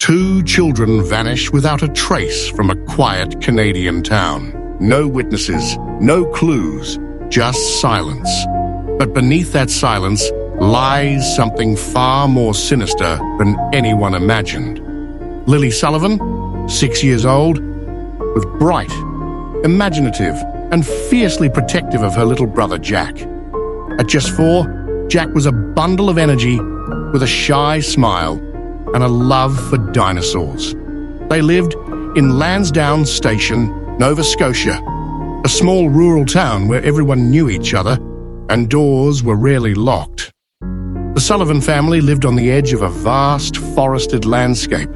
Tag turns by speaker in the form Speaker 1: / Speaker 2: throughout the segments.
Speaker 1: 2 children vanish without a trace from a quiet Canadian town. No witnesses, no clues, just silence. But beneath that silence lies something far more sinister than anyone imagined. Lily Sullivan, 6 years old, was bright, imaginative, and fiercely protective of her little brother Jack. At just 4, Jack was a bundle of energy with a shy smile and a love for dinosaurs. They lived in Lansdowne Station, Nova Scotia, a small rural town where everyone knew each other and doors were rarely locked. The Sullivan family lived on the edge of a vast forested landscape,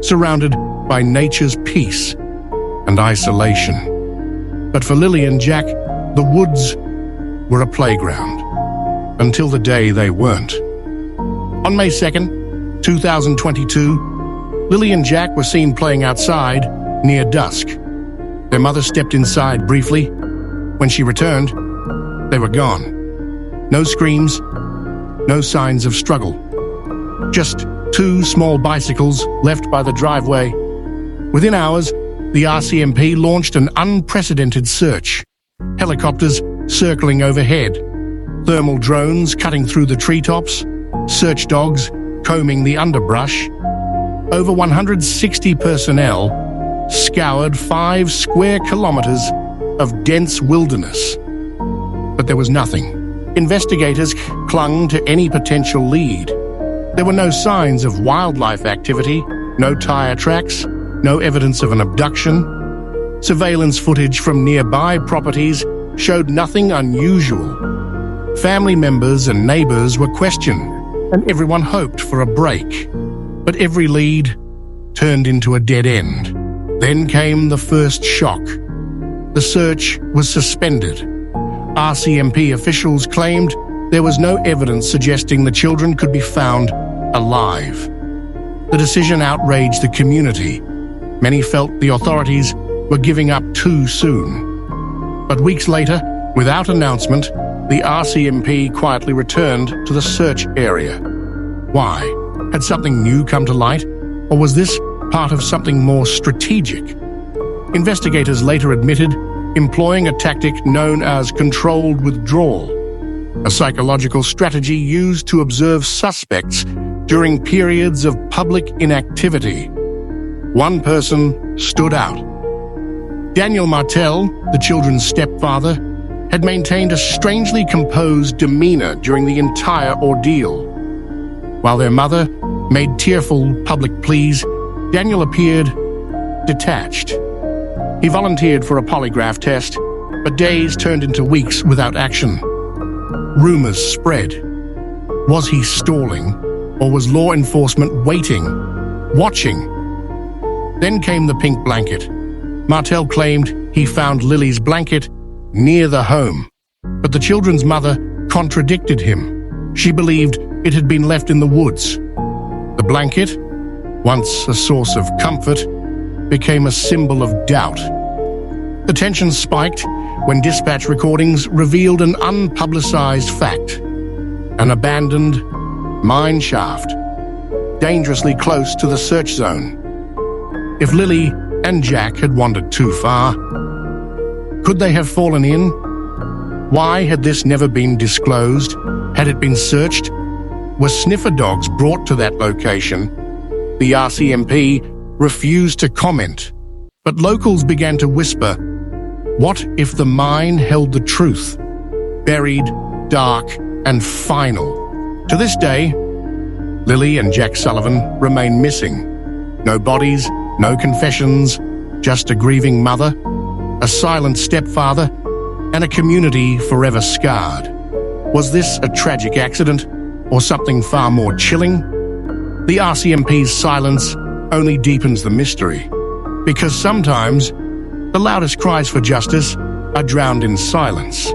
Speaker 1: surrounded by nature's peace and isolation. But for Lily and Jack, the woods were a playground, until the day they weren't. On May 2nd, 2022, Lily and Jack were seen playing outside near dusk. Their mother stepped inside briefly. When she returned, they were gone. No screams, no signs of struggle. Just 2 small bicycles left by the driveway. Within hours, the RCMP launched an unprecedented search. Helicopters circling overhead, thermal drones cutting through the treetops, search dogs combing the underbrush. Over 160 personnel scoured 5 square kilometers of dense wilderness. But there was nothing. Investigators clung to any potential lead. There were no signs of wildlife activity, no tire tracks, no evidence of an abduction. Surveillance footage from nearby properties showed nothing unusual. Family members and neighbors were questioned, and everyone hoped for a break. But every lead turned into a dead end. Then came the first shock. The search was suspended. RCMP officials claimed there was no evidence suggesting the children could be found alive. The decision outraged the community. Many felt the authorities were giving up too soon. But weeks later, without announcement, the RCMP quietly returned to the search area. Why? Had something new come to light? Or was this part of something more strategic? Investigators later admitted employing a tactic known as controlled withdrawal, a psychological strategy used to observe suspects during periods of public inactivity. One person stood out. Daniel Martel, the children's stepfather, had maintained a strangely composed demeanor during the entire ordeal. While their mother made tearful public pleas, Daniel appeared detached. He volunteered for a polygraph test, but days turned into weeks without action. Rumors spread. Was he stalling, or was law enforcement waiting, watching? Then came the pink blanket. Martel claimed he found Lily's blanket near the home, but the children's mother contradicted him. She believed it had been left in the woods. The blanket, once a source of comfort, became a symbol of doubt. The tension spiked when dispatch recordings revealed an unpublicized fact: an abandoned mine shaft, dangerously close to the search zone. If Lily and Jack had wandered too far, could they have fallen in? Why had this never been disclosed? Had it been searched? Were sniffer dogs brought to that location? The RCMP refused to comment, but locals began to whisper, what if the mine held the truth? Buried, dark, and final. To this day, Lily and Jack Sullivan remain missing. No bodies, no confessions, just a grieving mother, a silent stepfather, and a community forever scarred. Was this a tragic accident, or something far more chilling? The RCMP's silence only deepens the mystery, because sometimes the loudest cries for justice are drowned in silence.